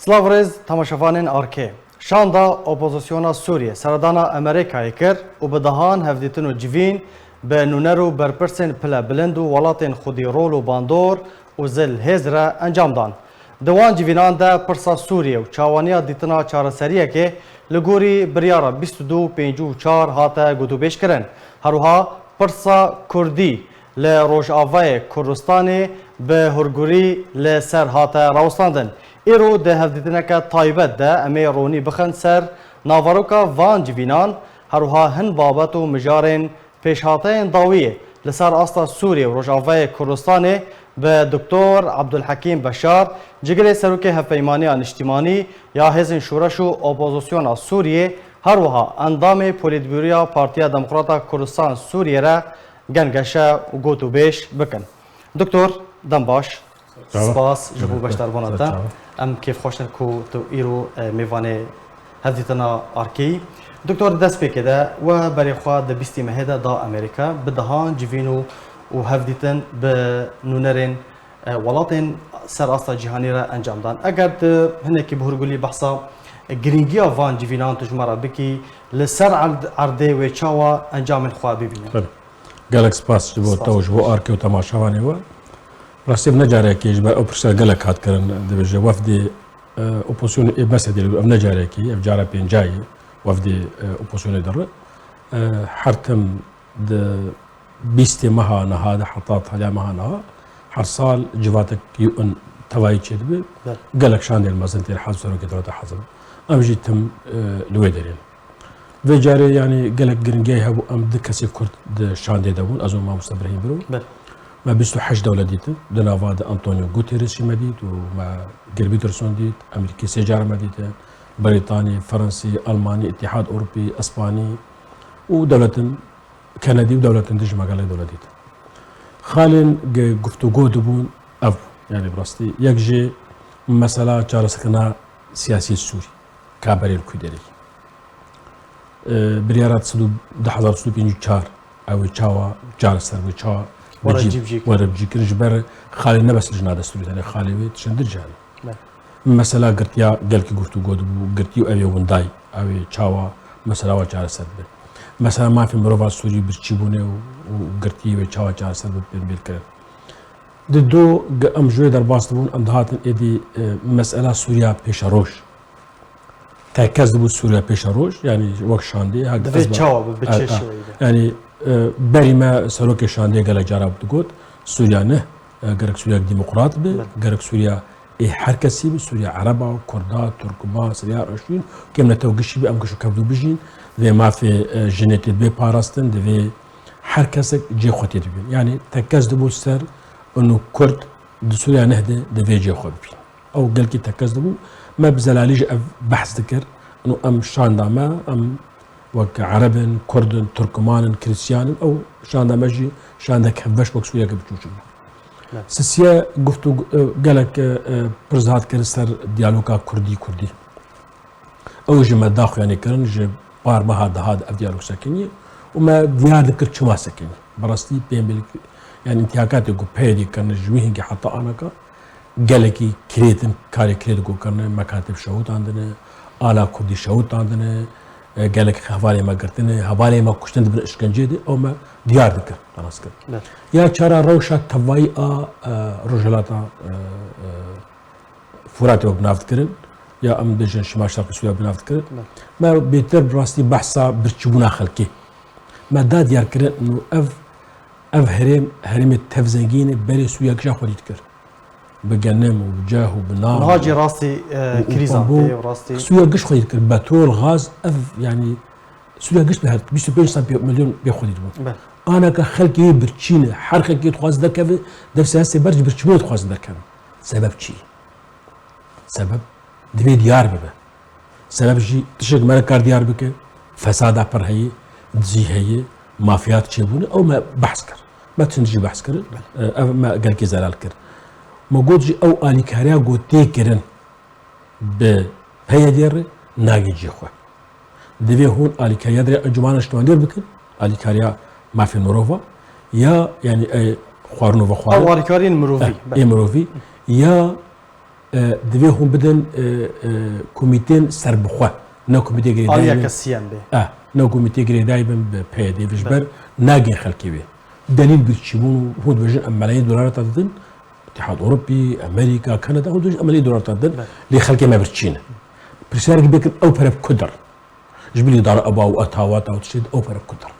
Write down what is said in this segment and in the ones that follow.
سلاورز تماشاوانên ARK şanda opozisyona Sûriye seredana Amerîkayê kir û bi dehan hevdîtin û civîn bi nûner û berpirsên pile bilind û welatên xwedî rol û bandor û zil hêz re encam dan. Di wan civînan de pirsa Sûriye û çawaniya dîtina çareseriyekê li gorî biryara 22/5 hate gotûbêj kirin. Herûha pirsa Kurdî li Rojavayê Kurdistanê bi hûrgurî li ser hate rawestandin. Îro di hevdîtineke taybet de em ê ronî bixin ser navaroka van civînan herûha hin babet û mijarên pêşhateyên dawiyê li ser asta Sûriye û Rojavayê Kurdistanê bi Doktor Abdulhekîm Beşar cigirê serokê hevpeymaniya niştimanî ya hêzên şûreş û opozisyona Sûriye herwiha endamê Polîtbûroya Partiya Demokrata Kurdistan Sûriye re gengeşe û gotûbêj bikin. Doktor dem baş. Spas ji bo beşdarbana te. Em kêfxweş ne ku tu îro mêvanê hevdîtina ARKî. Doktor dest pêkê de we berê xwe di bîstî mehê de da Amerîka bi dehan civîn û hevdîtin bi nûnerên welatên ser asta cîhanî re encam dan. Eger tu hinekî bi hûrgulî behsa girîngiya van civînan tu ji me re bikî li ser erdê wê çawa encamên xwe bibîne. Gelek spas ji bo te û ji bo ARKî û temaşevanê we. Rastî ev necarekî ji ber ew pirsgeh gelek hat kirin dibêje wefdê opozisyonê ê mesedê ev necarekî ev cara pêncayî wefdê opozisyonê de re her tim di bîstê meha niha di hetat heliya meha niha her sal civatek UN tevayî çêdibe gelek şandên mezin tê hezb serokê dewleta hezb em jî tim li wê derê vê carê yanî gelek giringiyê hebû em di kesê Kurd di şandê de bûn ez û Mamoste Birahîm Biro ما 28 دولة ديت دنافا د أنطونيو غوتيريس مديت وما جيل بيترسون ديت أمريكي سجارة مديت بريطاني فرنسي ألماني اتحاد أوروبي أسباني ودولة كندي ودولة ديج مقالة دولة ديت خالن گفتگو دبون أف يعني براستي يكجي مسألة چارەسەرکردنا سياسي سوري كابري الكويدري بريارات سدو 1954 أو چاوا چارەسەر و چاوا وربجي كرج بر خالي نبس لجنا دستوري يعني خالي ويت شندر جاني مثلا قرتيا قالك قفتو قود قرتيو أبي ونداي أبي تشاوا مثلا وجار سرب مثلا ما في مروفات سوري برشيبونه وقرتيو تشاوا جار سرب بالكلام دو أم جوي در باستبون أندهات إدي مسألة سوريا بيشاروش تأكد دبو سوريا بيشاروش يعني وقت شاندي هذا تشاوا بتشيش يعني بريما سروك شاندي قال جرب تقول سوريا نه قرق سوريا ديمقراط به قرق سوريا حركسي بسوريا عربة وكردات تركمان سوريا رشين كم نتوقش بي أم كشو كبدو بيجين ذي ما في جينيتي بي باراستن ذي حركسك جي خوتي بين يعني تكاز دبو سر إنه كرد سوريا نهدى ذي جي خو بين أو قال كي تكاز دبو ما بزلاليج بحث ذكر إنه أم شاندا ما أم وك عرب كرد تركمان كريستيان او شان مجي شان كبش بوك سويا كبچوچو سسيا گفتو قالك برزهات كرستر ديالوكا كردي او جما داخ يعني كرن ج بار ما هذا ديالوك سكني وما ديار ذكر چما سكني براستي بين يعني انتهاكات جو بيدي كان جويه حتى انا قالكي كريتن كاري كريت جو كان مكاتب شهود عندنا آلا كردي شهود عندنا قالك هوالي ما قرتني هوالي ما كشتن بن اشكنجي دي او ما ديار ذكر خلاص كده يا ترى روشا توايا رجلاتا فراتي وبنافتكرن يا ام دجن شمال شرق سوريا بنافتكرن ما بيتر براستي بحثا برچبونا خلقي ما دا ديار كرن انه اف هرم التفزنجين بري سوريا كشا خديت كر بجنم وبجاه وبنار هاجي راسي كريزان وراسي سوريا قش خديت بترول غاز اف يعني سوريا قش بهات 25 مليون بياخذ يدون انا كخلقي برتشينه حركه كي تخواز دكف دف سياسي برج برتشمو تخواز دكف سبب شي سبب دبي ديار ببه سبب شي تشك مركار ديار بك فساد پر هي دزي هي مافيات تشيبون او ما بحث كر ما تنجي بحث كر ما قال كي زلال كر موجود جي او اني كاريا غوتي كرن ب هي دير ناجي جي خو دبي هون الي كاريا در انجمان اشتوان دير بكن الي كاريا ما في نوروفا يا يعني خوارنوفا خوار او الي كارين مروفي اي مروفي يا دبي هم بدن كوميتين سربخوا نا كوميتي غري آلية دايما كسيان بي نا كوميتي غري دايما بهدي فيجبر ناقين خلقي به دليل بتشيبون هو بجن ملايين دولار تدن الاتحاد الاوروبي امريكا كندا هو ملايين دولار تدن لخلقي ما برتشينا برسالك بك او برب كدر جبلي دار ابا واتاوات او تشد او برب كدر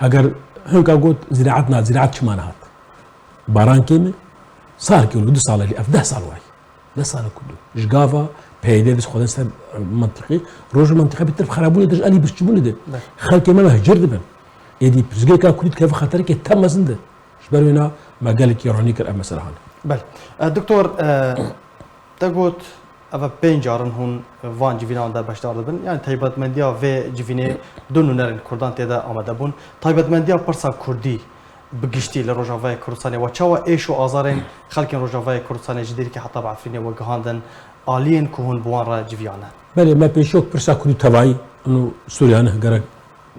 اگر هنكا قلت زراعتنا زراعه شمانات باران كيمي صار كيلو دو صار لي 10 صار واي لا صار كله جافا بيدي بس خدن سر منطقي روج منطقه بترف خرابوني دج اني بشجبوني ده خلك ما مهجر دبن يدي بزغي كا كنت كيف خاطرك تم زنده شبرنا ما قالك يرونيك مثلا بل دكتور تقول اف بنجارن هون وان جيفينان در باشدار دبن يعني تایبت مندیا و جیوینه دونو نرن کردان تیدا آمده بون تایبت مندیا پرسا کردی بگشتی لروجاوای کردستان و چاوا ایش و آزارن خلک روجاوای کردستان جدیری که حتی بعفرینه و گهاندن آلین کهون بوان را جیویانه بله ما پیشوک پرسا کردی توایی انو سوریانه گرک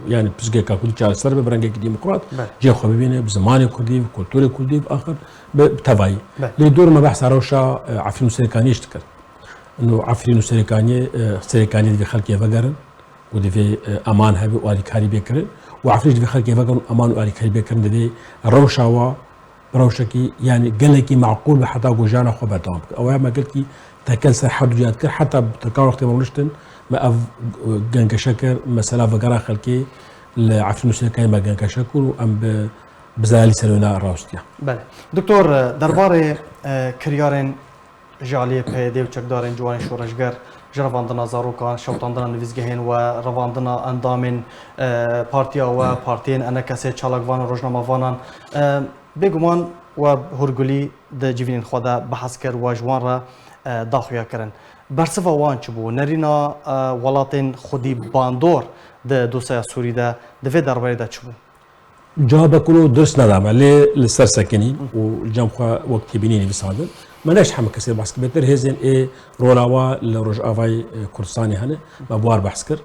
يعني بزغي كا كل شهر سربه برنجي ديمقراط جي خو ببينه بزمان كردي بكولتور كردي باخر بتواي لي دور ما بحث روشا عفرين سريكاني اشتكر انه عفرين سريكاني دي خلق يفغرن ودي في امان هبي وادي كاري بكر وعفرين دي خلق يفغرن امان وادي كاري بكر دي روشا روشكي يعني قال لك معقول بحتى جوجانا خو بدام او ما قلت لي تكلس حد جات حتى بتكار وقت مولشتن ما اف جنك شكر مثلا فقرا خلكي لعفرين سريكاني ما جنك شكر ام بزالي سلونا راوستيا بله دكتور درباره كريارن جاليه پیده و چکدارن جوان شورشگر جرواندنا زاروکان شوتاندنا نویزگهین و رواندنا اندامین پارتیا و پارتین انا کسی چالاکوان و روزنامه‌وانان بگمان و هرگلی د جیوین خدا بحث کرد و جوان را داخویا کردن برسوا وان چبو نرینا ولاتین خودی باندور د دوسیا سوری ده دوی درباره ده چبو جواب كله درس ندعم عليه للسر ساكنين والجامعة وقت بينيني بسادن ما ناش حمل كثير بحث كبير هزين ايه رولاوا لرج افاي كردستاني هنا مبوار بحث كر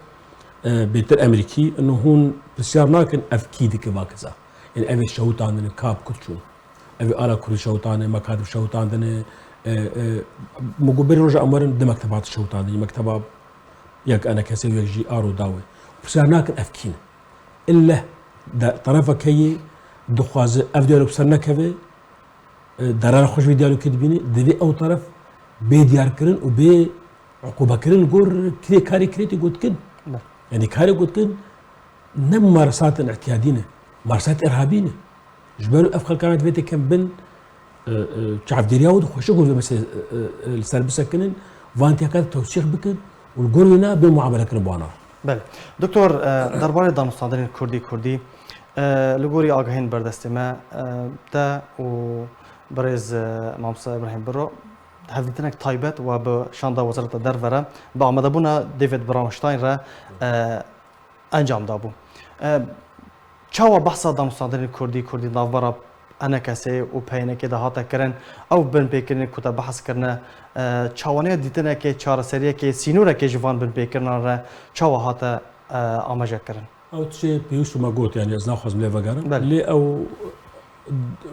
بيتر امريكي انه هون بسيار ناكن افكيدي كما كذا يعني افي شوطان كاب كرتشون افي الا كل شوطان مكاتب شوطان مقبل رجع امرن ده مكتبات الشوطان مكتبه ياك انا كسي يجي ارو داوي بسيار ناكن افكين الا ده طرفك هي دخواز افديالو بسرنا كفي درار خوش فيديالو كدبيني دبي او طرف بي ديار كرن وبي عقوبه كرن غور كري كاري كريتي قلت كن يعني كاري قلت كن نم ممارسات اعتيادينه ممارسات ارهابينه جبالو افخل كانت بيتي كم بن تعرف ديرياود خوش يقول مثلا السربسه كنن فانتي كانت توثيق بكن والقرينا بالمعامله كن بوانا بله دكتور درباره دانستاندن كردي لغوري آگاهین بردستمه ده و برز مامسا ابراهیم برو هفدیتنک تایبت و به شاندا وزارت درباره با آمده بونا دیوید برامشتاین را انجام دابو چاوا بحثا دانستاندن کردی نافبارا انا کسی و پینه که دهاتا کرن او بن پیکرن کتا بحث کرنه چاوانه دیتنه که چهار سریه که سینوره که جوان بن پیکرن را چاوا هاتا آماجه کرن او تشي بيوسو ما قلت يعني از ناخذ من ليفا اللي او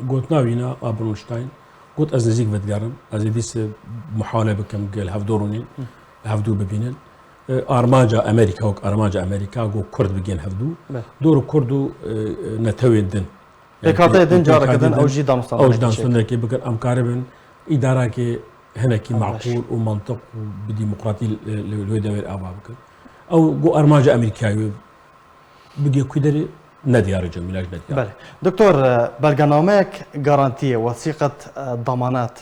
قلت ناوينا ابرونشتاين قلت از نزيك بتقارن از ديس محاوله بكم قال هفدورونين هفدو ببينن ارماجا امريكا وك ارماجا امريكا جو كرد بجين هفدو دور كردو نتوين دن بكاتا دن جارك دن او جي دانستان او جي دانستان كي بكر امكاربن اداره كي هنا كي معقول ومنطق بديمقراطي الويدا والابا بكر او جو ارماجا امريكاوي بقي كدري نديار جميل نديار بله دكتور برنامجك غارانتيه وثيقه ضمانات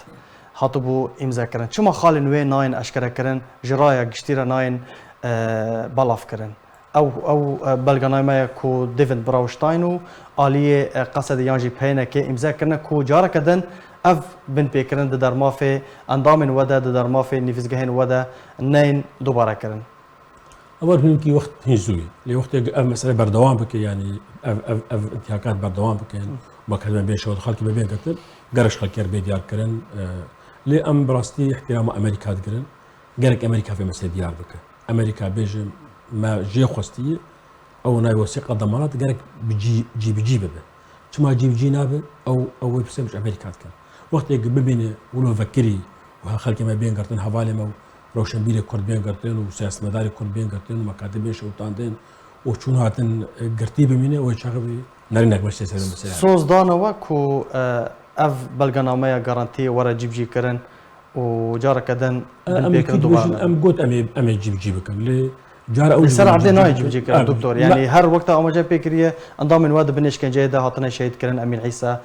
هاتبو امضا كرن شما خال نوي ناين اشكره كرن جرايه گشتيره ناين بالاف كرن او برنامج كو ديفن براوشتاينو اليه قصد يانجي بينه كي امضا كرن كو جاره كدن اف بن بيكرن در مافي اندامن ودا در مافي نفسگهن ودا نين دوباره كرن أول هنكي وقت هنزوي لوقت مسألة بردوام بك يعني انتهاكات بردوام بك ما كان بين شغل خالك ما بين قتل قرش خالك يربي ديار كرن لأم براستي احترام أمريكا كرن قالك أمريكا في مسألة ديار بك أمريكا بيجي ما جي خوستي أو ناي وثيقة ضمانات قالك بجي به شو ما جي نابه أو بسمش أمريكا كان وقت ببين ولو فكري و خلق ما بين قرتن حوالی ما روشن بیر کرد بین قرتن و سیاستمدار کرد بین قرتن و مکاتب شوطاندن و چون هاتن قرتی بمینه و چاقبی نری نکمش تسلیم مثلا سوز دانوا کو اف بلغنامه گارانتی ورا جیب کرن و جارا کدن بالبيكر دوباره ام قلت امي جيب كم لي جار اول سر عبد ناي جيب دكتور يعني هر وقت او جا بكريه انضم من واد بنش كان جيده هاتنا شهيد كرن امين عيسى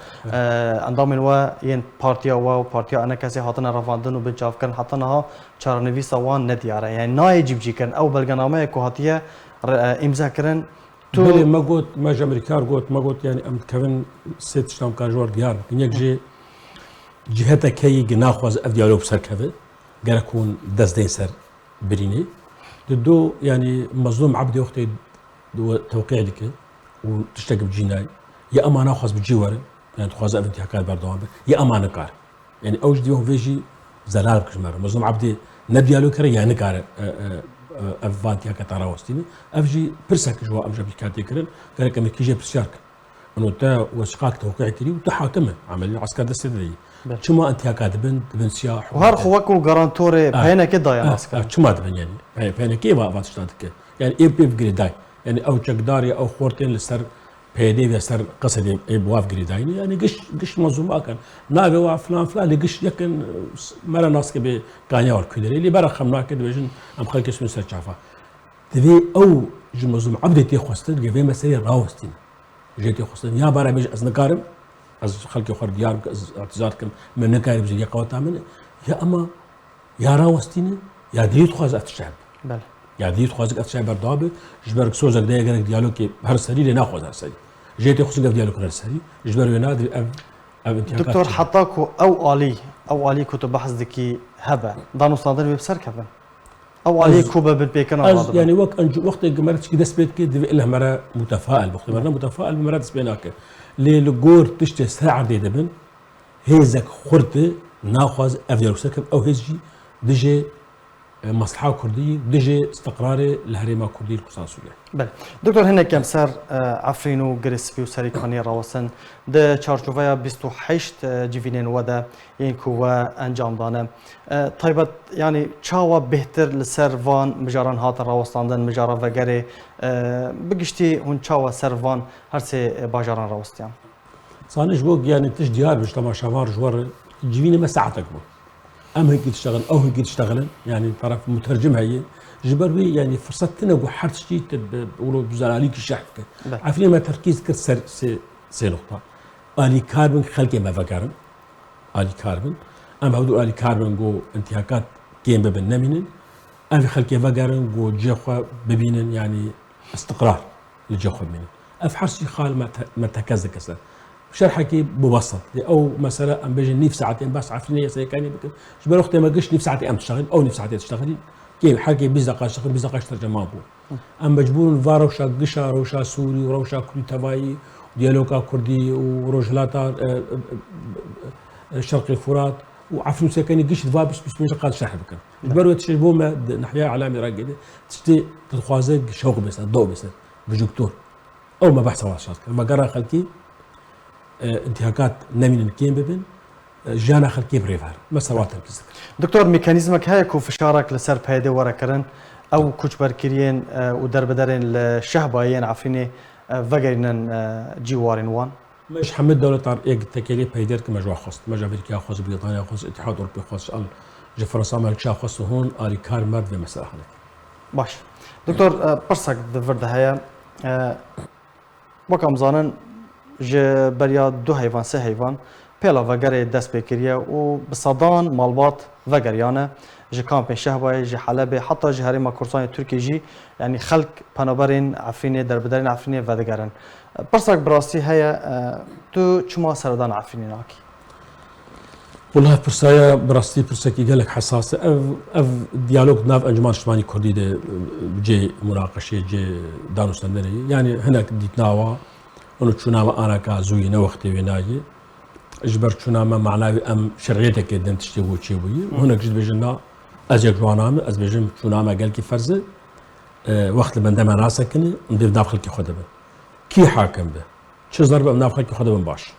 انضم من وا ين بارتيا و بارتيا انا كاسي هاتنا رفاندن وبنشاف كرن حطناها چارنوي سوان ندياره يعني ناي جيب كرن او بلغنامه كو هاتيه امضا كرن تو بلي ما قلت ما جا امريكار قلت ما قلت يعني ام كفن ست شتام كاجور ديار كنيك جي جهتا كي ناخذ افديالو بسر كفه قال يكون دز دين سر بريني دو يعني مظلوم عبدي اختي توقيع لك وتشتكي بجناي يا اما ناخذ بجواره يعني تخوز انتهاكات بردوام يا اما نكار يعني اوج ديهم فيجي زلال كشمر مظلوم عبدي نديالو كري يعني نكار افانتيا كتاراوستيني افجي برسك جوا امجا بكاتي كرن قال لك كيجي برسيارك انه تا وثقاك توقيع كري وتحاكمه عمليه عسكر دستدري شما انتهاكات بن سياح وهر خوكو غارانتوري بينا كده يا عسكر شما دبن يعني بينا كي با تشتاتك يعني اي بي جريداي يعني او تقداري او خورتين لسر بيدي وسر قصدي اي بواف جريداي يعني قش منظومه كان نابي وفلان فلان قش يكن مره ناس كبي كانيا وركدري اللي برا خمنا كده بيجن ام خلك اسمه سر شافا تبي او جمزوم عبدي تي خوستن جيفي مسيري راوستين جيتي خوستن يا برا بيج ازنكارم از خلق خور ديار اعتذار كم من نكارب زي قوتا من يا اما يا راوستين يا ديت خواز الشعب بله يا ديت خواز الشعب بردابه جبرك سوزك ده يقرك ديالو كي هر سري ناخذ هر سري جيتي خصك ديالو هر سري جبر ينادي دكتور حطاكو او الي كتب بحث ذكي هبه دانو صادر بسر كفن او الي كوبا بالبيكنا يعني وقت قمرت كي دسبت كي له مره متفائل وقت مره متفائل بمره دسبيناك لي لغور تشتي ساعه دي دبن هيزك خرطه ناخذ افيرو سكب او هيجي دجي مصلحه كرديه دجي استقراري الهريمه كرديه القصاصيه. بله دكتور هنا كم سر عفرينو جريسبي وسري كاني راوسن ده چارچوبه 28 جيفينين ودا ينكو انجام دانه طيبت يعني چاوا بهتر لسروان مجاران هات راوستاندن مجارا وگره بگشتي هون چاوا سروان هر سه باجاران راوستيان صانش بوك يعني تش ديار باش تماشاوار جوار جيفيني ما ساعتك بو ام هيك تشتغل او هيك تشتغل يعني طرف مترجم هي جبروي يعني فرصتنا وحرت شيء بقولوا بزلاليك الشحفك عارفين ما تركيز كسر سي نقطه الي كاربن خلقي ما فكرن الي كاربن ام هودو الي كاربن جو انتهاكات كيم ببنمين ام خلقي فكرن جو جخوا ببينن يعني استقرار لجخوا منين افحرسي خال ما تكز كسر شرحكي مبسط او مثلا ام بيجي نيف ساعتين بس عارفين هي سيكاني بك جبر اختي ما قش نيف ساعتين ام تشتغل او نيف ساعتين تشتغلي كيف حكي بيزقا شغل بيزقا ترجمه بو ام مجبور فاروشا قشا روشا سوري وروشا كردي تباي ديالوكا كردي وروجلاتا شرق الفرات وعفن سكني قش فابس بس مش قاد شرح بك جبر تشبو ما نحيا علامه راقده تشتي تخوازق شوق بس الضوء بس بجوكتور او ما بحث واشات ما قرا خلكي انتهاكات نمين كيم ببن جانا خلقي بريفار مساوات تركيز دكتور ميكانيزمك هاي كو فشارك لسر بهيدي ورا كرن او كوچبر كريين ودر بدرين الشهبايين عفيني فقرين جيوارين وان مش حمد دولة طار ايق تكيلي بهيدير كما جوا خص ما جا امريكا خص بريطانيا خص اتحاد اوروبي خص ال جا فرنسا مالك خص هون الي كار مرد في مساله هناك باش دكتور برسك دفرد هيا وكم زانن ج بريا دو حيوان سه حيوان بلا وگره دست بکریه و بصدان مالبات وگریانه ج کامپ شهبای ج حلب حتی ج هرم کورسان ترکی جی يعني خلق پنابرین عفرینه در بدرین عفرینه ودگرن برسک براستی هيا تو چما سردان عفرینه ناکی والله برسايا براستي برسكي قال لك حساسه اف ديالوج ناف انجمان شماني كردي دي جي مناقشه جي دانوستندري يعني هناك ديتناوا انه شناما انا كازوي نوختي ويناجي اجبر شناما معناوي ام شرعيتك دن تشتي وشي وي هناك جد بجنا ازيك جوانام از بجم شناما قال كي فرزه وقت بندم انا ساكن ندير داخل كي خدمه كي حاكم به شو ضرب داخل كي خدمه باش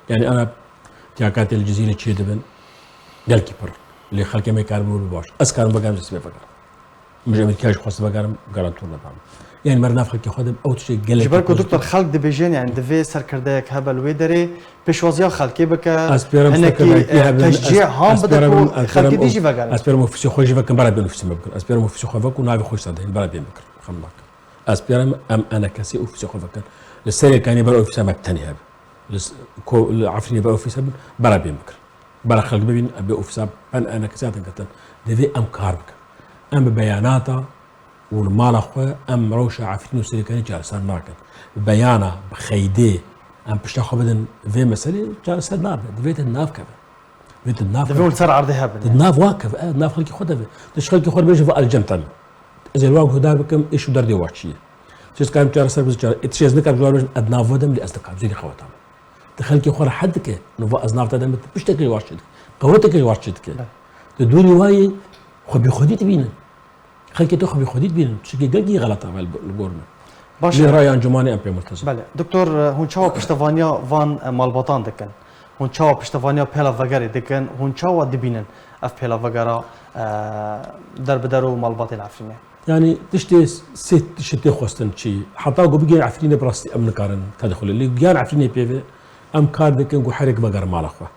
يعني انا تياكات الجزيره تشي دبن قال كي بر اللي خلقي ما يكارم باش اسكر بقام اسمه فكر مش امريكاش خاص بقام قرانتور نظام يعني مرنا خلقي خدم او شيء قال لك جبركو دكتور خلق دبيجين يعني دفي سركردك هبل ويدري بيشوازيا خلقي بك هناكي تشجيع هام بدك خلقي ديجي فقال اسبيرم في خوش فكر برا بنفسي ممكن اسبيرم في خوش فكر نابي خوش صدق برا بيمكر خمك اسبيرم ام انا كسي وفي خوش فكر للسريع كان يبرا في سمك ثاني هذا العفرين يبرا في سبب برا بيمكر برا خلق بين ابي في سبب انا كسات قتل دفي ام كاربك ام بياناتا والمال اخوه ام روشه عفرين وسريع كان جالس ناكل بيانا بخيدي ام بشتاخو بدن في مسألة جالس نار دفيت الناف كذا دفيت الناف دفي ونصير عرضي هبل الناف واقف الناف خلقي خدها تش خلقي خد بيجي في الجنتل إذا الواقع هدا بكم إيش ودردي واشية شيء كلام جالس بس جالس إتشيز نكاب جوار أدناف ودم لأصدقاء زي خواتهم تخلقي خور حدك نوفا أزناف تدم بشتكي واشيد قولتك واشيد كده تدوري واي خبي خدي تبينه خلقي تو خبي خدي تبينه شيء قلقي غلط على الجورنا باش رأي أنجماني أمبي مرتزق بله دكتور هون شاو بشتفانيا فان مالبطان دكن هون شاو بشتفانيا بيلا فجاري دكن هون شاو دبينن اف بيلا فجارا در بدرو مالبطي العفرينه يعني تشتي ست شتي خوستن شي حتى قو بيجي عفرينه براستي امن كارن تدخل اللي جان عفرينه بيفي ام كار دكن قو حرك فجار مال اخوه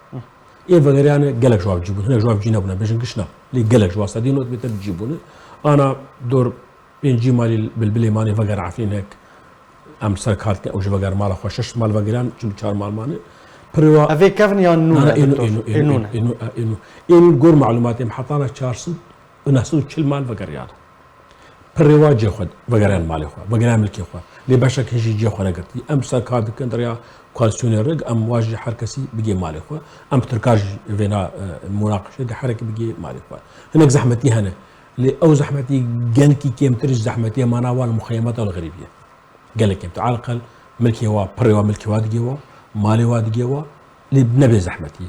ايه فجار يعني قالك جواب جيبون هنا جواب جينا بنا بيجن قشنا اللي قالك جواب صدينو بتجيبونه انا دور بين جي مالي بالبلي ماني فقر عفين هيك ام سركات او فقر مال اخو شش مال فقران شنو شار مال ماني بروا افي كافن يا نون انو غور معلومات محطانا شارس وناسو كل مال فقر يار بروا جي خد فقران مال اخو فقران ملكي اخو لي باشا كنجي جي اخو نقرت ام سركات كندريا كوالسيونير ام واجي حركسي بيجي مال اخو ام تركاج فينا مناقشه حركه بيجي مال اخو هناك زحمتي هنا او زحمتي جنكي كيم ترج زحمتي مانا والمخيمات الغريبيه قال لك انت على الاقل ملكي وا بريوا ملكي واد جوا مالي واد جوا اللي بنبي زحمتي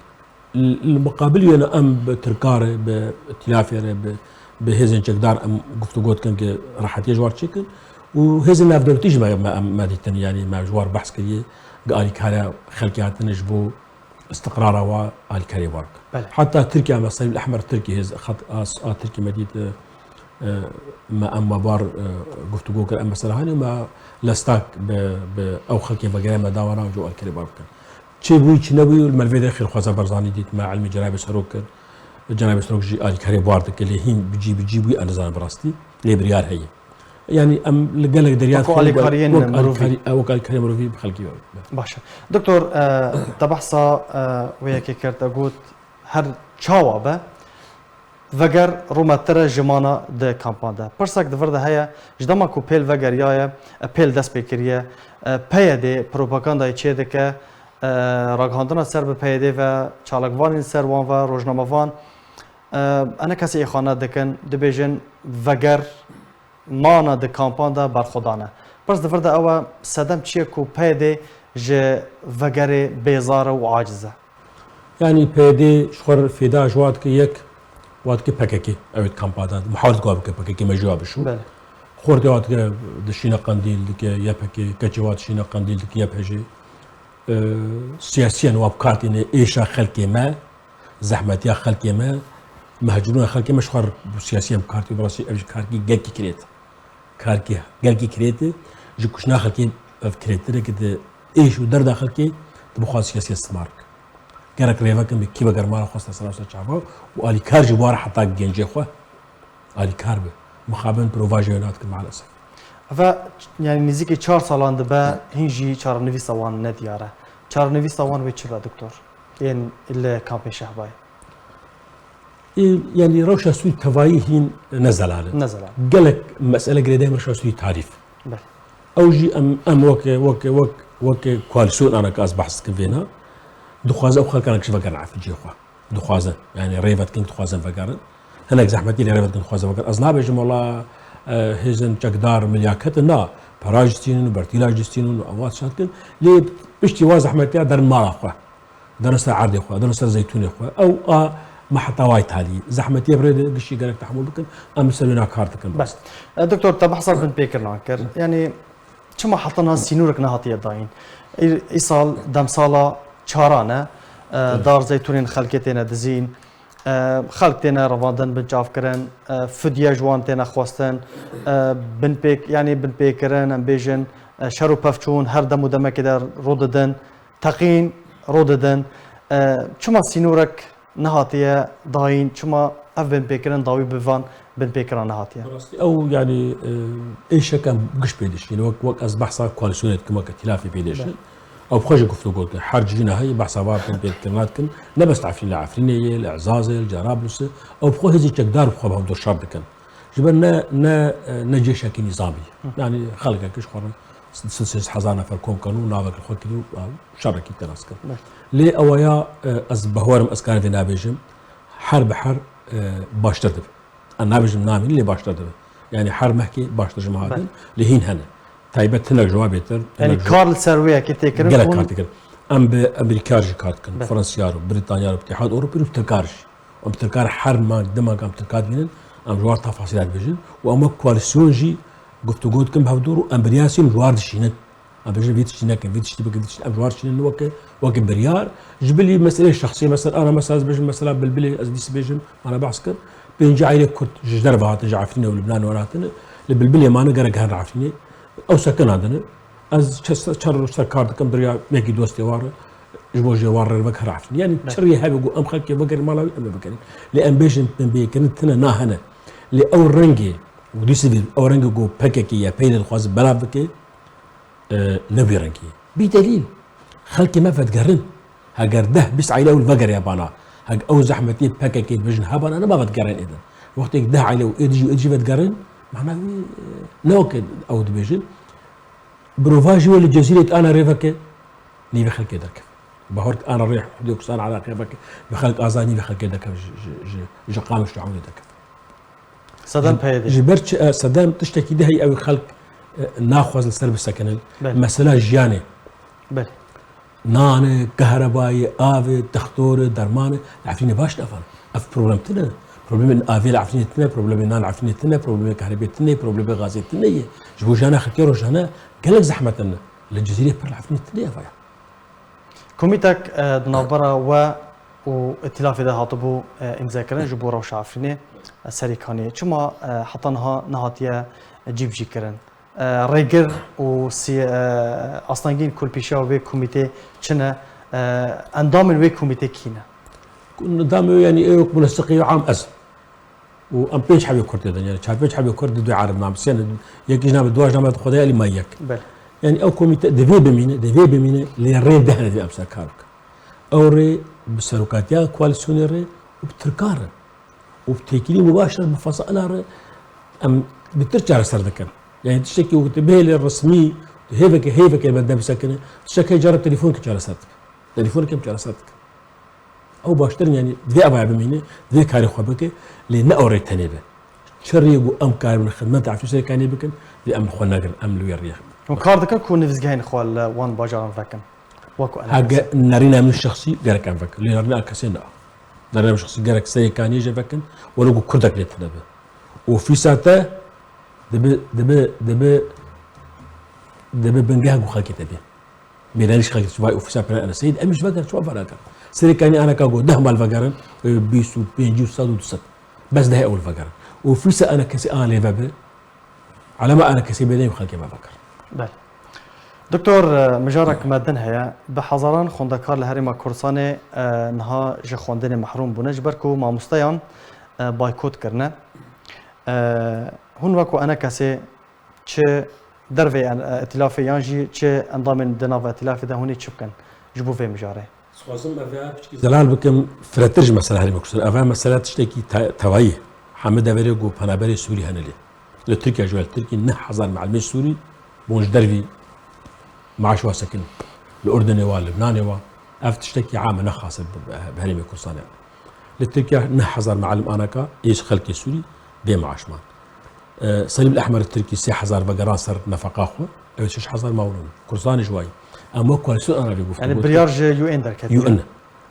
المقابل انا ام بتركار بتلافير بهزن جقدار ام قفت قوت كان راحت يجوار تشيكن وهزن ما بدل تيجي ما ديتني يعني ما جوار بحث كي قال كان خلقيات نجبو استقرار وآل كاري ورك حتى تركيا مع الصليب الأحمر تركي هز خط تركي مدينة ما أما بار قفت جوكر أما سرهاني ما لاستاك أو خلقي فقرا ما داورا وجو آل كاري ورك شيء بوي شنوي والملفي داخل خوازا برزاني ديت مع علمي جناب سروك جناب سروك جي آل كاري ورك اللي هين بيجي بوي أنا زان براستي اللي بريار هي يعني ام لقالك دريات وقال كاريين مروفي وقال كاري مروفي بخلقي باشا دكتور تبحثا وياك كرت اقول هر تشاوبه وگر رومتر جمانا ده کامپان ده پرسک دور ده هیا جدما کو پیل وگر یا پیل دست بکریه پیاده پروپاگاندای چه ده که راگهاندنا سر به پیاده و چالکوان سر وان و روزنامه وان انا کسی خانه دکن دبیجن وگر مانا ده کامپان ده برخودانه پس دور ده او صدم چیه کو پیاده ج وگر بیزاره و عاجزه يعني بيدي شخور فيدا جوات كي يك وات كي بككي اويت كامبادات محاولة قواب كي بككي ما جواب شو بله خور دوات كي دشينا قنديل كي يبكي كجوات شينا قنديل كي يبهجي سياسيا وابكارتين ايشا خلقي ما زحمتيا خلقي ما مهجرون خلقي ما شخور سياسيا بكارتي براسي اوش كاركي قلقي كريت كاركي قلقي كريت جو كشنا خلقي فكريت كده ايش ودردا خلقي تبخوا سياسيا استمارك كارك ريفاكم كي بقر مال خوستا سلاسة شعبه وآلي كار جبار حتى جنجي خوه آلي كار به مخابن بروفاجيونات مع الأسف و يعني نزيكي 4 سالان دبا هنجي 4 نويسا وان ندياره 4 نويسا وان ويتشبه دكتور يعني اللي كامبي شهباي يعني روشا سوي تفاي هين نزل على قالك مسألة قريدة روشا سوي تعريف بل أوجي أم وكي كوالسون أنا كاس بحث كفينا دخوازه او خلقنا كشف فقرن عفي جيخوا دخوازه يعني ريفت كنت دخوازن فقرن هناك زحمتي اللي ريفت كنت دخوازن فقرن ازنا بيجم والله هيزن جقدار ملياكت نا براجستين وبرتيلاجستين واموات شاتكن لي بشتي وازحمتي در مال اخوا در نصر عرض اخوا در نصر زيتون اخوا او ما حتى وايت هذه زحمتي بريد قشي قالك تحمل بكن ام سوينا كارتكن بس دكتور تبحث بن بيكر ناكر يعني شما حطنا سينورك نهاتيه داين ايصال دمصاله چارانه دار زيتونين خلقتنا دزين خلق تینا رواندن بن چاف کرن فدیه جوان تینا خواستن بن پیک یعنی بن پیکرن ام بیجن شر و پفچون هر دم و دمه که در رو دادن تقین رو دادن چما سینورک نهاتیه داین چما اف بن پیکرن داوی بوان بن پیکران نهاتیه او يعني ايش كان قش بيدش يعني وقت از بحثا كواليسيونات كما كتلافي بيدش او بخرج قفتو قلت حرجينا هي بحثا بابن بين كلمات كن نبس تعرفين العفرينيه الاعزاز الجرابلس او بخو هزي تقدر بخو بهم دور شرط كن جبنا نجيش كي نظامي يعني خلقك ايش خرم سلسله حزانه فركون كانوا نابك الخوك شرك التناسك لي اويا از بهورم اسكان في نابجم حرب حر باشترد انا بجم نامي اللي باشترد يعني حر محكي باشتر جماعه لهين هنا تايبت هنا جواب يتر يعني كارل سرويا كي تكرم قال كارت ام بامريكارج كارت كن فرنسيارو بريطانيا اتحاد اوروبي وبتركارج ام بتركار حر ما دمك ام تركات من ام جوار تفاصيلات بجن واما كواليسيون جي قلت قلت كم بهدورو ام برياسيم جوار دشينت ام بجن فيتش كان فيتش تبقى فيتش ام جوار شينن وك بريار جبلي مساله شخصيه مثلا انا مثلا بجن مثلا بالبلي ازديس بجن انا بعسكر بينجي عليه كنت جدربات جا عفرينه ولبنان وراتنا بالبلي ما نقرا هذا عفرينه او سكن هذا از شر سكارد كم دريا ميكي دوستي واره جوجي واره بكر عفرين يعني شري هابو ام خلك بكر مالاوي ام بكر لان بيشن كانت تنا نا هنا لاو رنجي ودي سيفيل او رنجي جو باكيكي يا بين الخواز بلافكي نبي رنجي بدليل خلك ما فتقرن هاجر ده بس عيله والفقر يا بانا هاج او زحمتي باكيكي بجن هابان انا ما بتقرن اذا وقتك ده عيله ايدجي بتقرن معناه نوكل او دبيجن بروفاجي ولا جزيرة انا ريفك ني بخلك درك بهورك انا ريح حدوك صار على كيفك بخلك ازاني بخلك درك جا قامش تعود درك صدام بهيدي جبرت صدام تشتكي ده هي او خلق ناخذ السرب السكن مساله جياني بل نانه كهربائي افي دكتور درمان عارفين باش نفر اف بروبلم تنا بروبلم افي عارفين تنا بروبلم نان عارفين تنا بروبلم كهربائي تنا بروبلم غازي تنا جبو جانا خكيرو جانا قالك زحمتنا للجزيره بر عارفين تنا فيا كوميتك دنابرا وائتلاف ده هاتبو امزاكرن جبو روش عفرينه سريكاني چما حطنها نهاتيه جيب جيكرن ريجر و سي اصلاً كل بيشا و كوميتي چنا اندام و كوميتي كينا نظام يعني ايه منسقي عام از وام بيش حبي كرت يعني شافيش حبي كرت دو عارف مع سنه يجي جناب دواج جناب خدايا اللي ما يك يعني او كوميتي دفي بمينه اللي ري ده في امسا كارك او ري بسركاتيا كواليسيونيري وبتركار وبتكلي مباشر بفصائل ام بترجع سردكن يعني تشتكي وتبهل الرسمي هيفك بدنا بسكنه تشتكي جرب تليفونك جلساتك تليفونك جلساتك او باشترين يعني ذي ابا بمينه ذي كاري خوبك لان اوري تنيبه شريقو ام كار من خدمات عرفتو سي كان يبكن ذي ام خو ناقل ام لو يريح وكاردك كون نفزغين خوال وان باجار فكن وكو انا حاجه نارينا من الشخصي قالك ام فكن اللي نارينا كسينا نارينا من الشخصي قالك سي كان يجي فكن ولو كردك لتنبه وفي ساعته دب بنجاه خلقي تبي ميرانش خلقي شوي وفي ساعه انا سيد امش فكر شو فراك سريكاني انا كاغو ده مال فقرن بيسو بينجو صادو تصد بس ده اول فقرن وفي ساعه انا كسي انا ليفابل على ما انا كسي بيني وخلقي ما فكر بل دكتور مجارك مادن هيا بحضران خوندكار لهريما كورساني نها جه خوندن محروم بونج بركو ما مستيان بايكوت کرنا هون وكو انا كسي چه دروي ائتلاف يانجي چه انضام دناف ائتلاف ده هوني چبكن جبو في مجاره زلال بكم فرترج مسألة هري مكسر أفهم مسألة تشتكي توعية حمد أفريقو بنابري سوري هنلي لتركيا جوال تركي نحظر مع المش سوري بونج دربي مع شو سكن الأردن ولبنان أف تشتكي عام نخاص بهري مكسر لتركيا نحظر معلم أناكا إيش خلقي سوري بيم عشمان صليب الأحمر التركي سي حزار بقران صار نفقة أخوة أو شش حزار مولون كرسان شوي أما كواليسيون أنا بيقول يعني بريارج يو إن دركت يو إن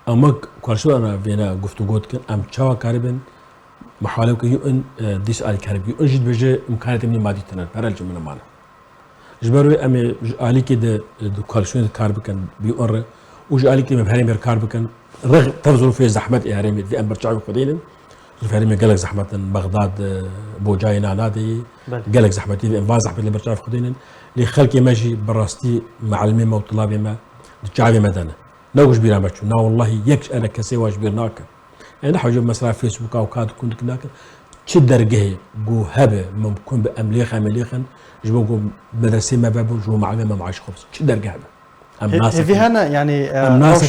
أما كواليسيون أنا بينا قفتو قوت كن أم تشاوا كاربن محاولة يو إن ديس آلي كارب يو إن جد بيجي إمكانية مني مادي تنال برالج من معنا جبروي أمي آلي كده كواليسيون كارب كان بيو إن وجالي كلمه بهريم كار بكن رغم تبذل في زحمه هريم في امبر شعب خدين في هريم قالك زحمه بغداد بوجاينا نادي قالك زحمه في انفاز زحمه اللي برشاف خدين اللي خلقي ماشي براستي معلمي ما وطلابي ما شعبي مدنه نوش بيرا ماتشو نا والله يكش انا كسي واش بيرناك انا حاجه مثلا فيسبوك او كاد كنت كناك تشدر جهي جو هبه ممكن بامليخه مليخا جو مدرسه ما بابو جو معلمه ما معاش خبز تشدر جهبه في هنا يعني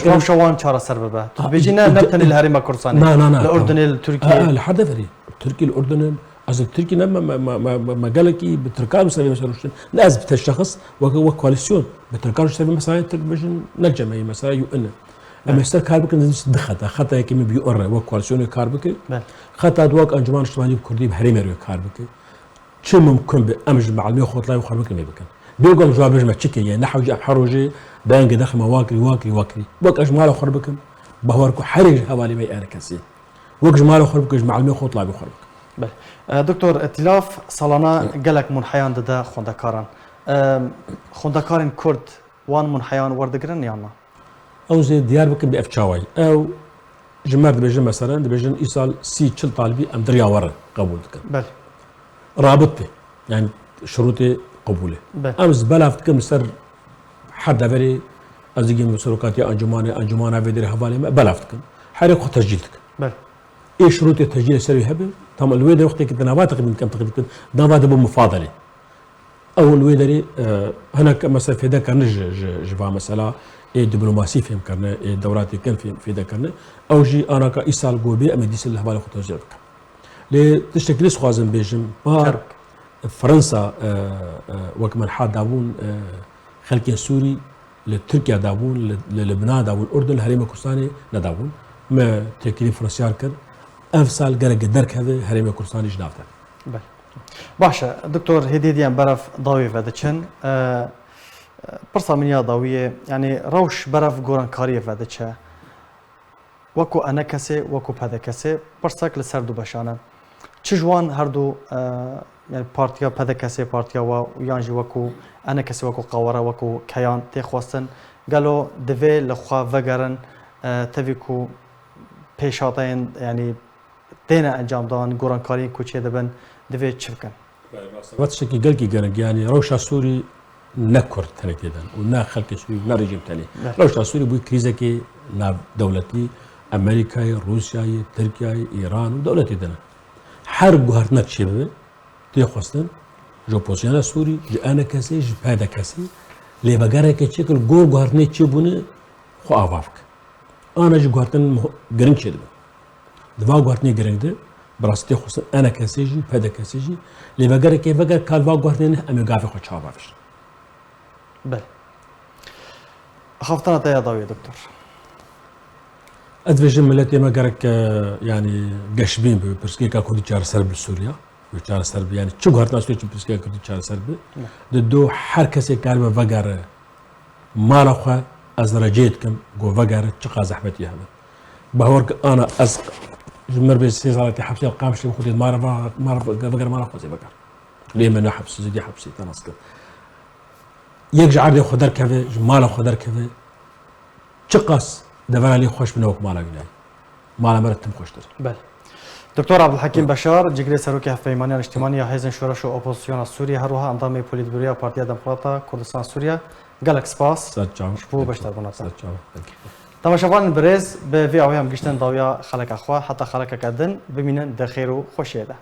روشوان شارع سرببه بيجينا نبتن الهرم كورساني لا الاردن التركي لحد فري تركي الاردن از التركي ما قالك بتركان مسوي مثلا لازم الشخص وكواليسيون بتركان سوي مثلا تركبجن نجم اي مثلا يو ان اما استر كاربك دخلت خطا كيما بيور وكواليسيون كاربك خطا دواك انجمان اجتماعي بكردي بهريمر كاربك شو ممكن بامج معلمي خطلا وخربك ما بكن بيقول جواب ما تشكي يعني نحو جاب حروجي بانق دخل واكري وك اجمال خربك بهوركو حرج حوالي ما انا كسي وك جمال خربك معلمي خطلا بخربك بله دكتور ائتلاف سالانا قالك منحيان ددا خوندكاران خوندكارن كرد وان منحيان وردقرن يانا او زي ديار بكر بافشاوي او جمار دبجن مثلا دبجن ايصال سي تشل طالبي ام دريا ورا قبول دكر بله رابطتي يعني شروطي قبوله امس بلافت كم سر حد بري ازيجي مسروقات انجمانه بدري حوالي بلافت كم حريق تسجيلتك بله ايه شروط التسجيل سوي هبل طبعا الويدر وقت كنت انا بعتقد كم تقدر نبات بمفاضله او الويدري هناك مثلا في ذاك جفا مساله ايه دبلوماسي فيهم كرنا ايه دوراتي كان في ذاك كرنا او جي انا كايصال جوبي ام ديس اللي حوالي خطوه زيك لي تشتكل خوازن بيجم بار فرنسا وكمان حاد دابون خلق سوري لتركيا دابون للبنان دابون الاردن الهرم الكردستاني ندابون ما تكليف فرنسيار كر افسال قرق درك هذا هرم الكردستاني جنافته بله باشا دكتور هديديان برف ضاوي فدتشن برصا منيا ضاويه يعني روش برف جوران كاريه فدتشه وكو انا كسي وكو بهذا كسي برصاك لسردو بشانه تشجوان هردو يعني بارتيا بهذا كسي بارتيا ويانجي وكو انا كسي وكو قوره وكو كيان تخواستن قالوا دفي لخوا فقرن تفيكو پیشاتین يعني تينا انجام دان جوران كارين كوچه دبن دفي تشفكن وقت شكي قال كي قال يعني روشا سوري نكر تركيدا ونا خلق سوري نا رجيم تاني روشا سوري بو كريزه كي نا دولتي امريكا روسيا تركيا ايران ودولتي دنا حرب هرتنا تشيبه تي خوستن جو بوزيانا سوري انا كاسي هذا كاسي لي بغاره كتشكل جور هرتني تشيبونه خو افافك انا جو غارتن جرينج شد دفا غارتني جرينج براستي خص انا كاسيجي بدا كاسيجي لي بغار كي بغار كالفا غارتني ام غافي خو تشابافش بل خفتنا يا ضوي دكتور ادفجن ملتي ما غارك يعني قشبين برسكي كا كودي تشار سرب سوريا وتشار سرب يعني تشو غارتنا سوي برسكي كودي تشار سرب ددو حركسي كارما بغار مالخه ازرجيتكم جو فقر تشقى زحمتي هذا بهورك انا ازق جمر بس صارت حبسي القامش خذي ما فقر ما خذي فقر ليه من حبس زيدي حبسي تنسك يرجع عرضي خضر كذا مال خضر كذا تشقص دفع لي خوش منوك مالا جناي مالا مرتب خوشتر بل دكتور عبد الحكيم بشار جگری سروکی هفپیمانی اجتماعی حزب شورش و اپوزیسیون سوریه هروها اندام پلیتبوریا پارتیا دموکراتا کردستان سوریه گلک سپاس شبو بشتر بناتا تماشاوان برز به وی هم گشتن داویا خلق اخوا حتی خلق کدن ببینن دخیر و خوشیه ده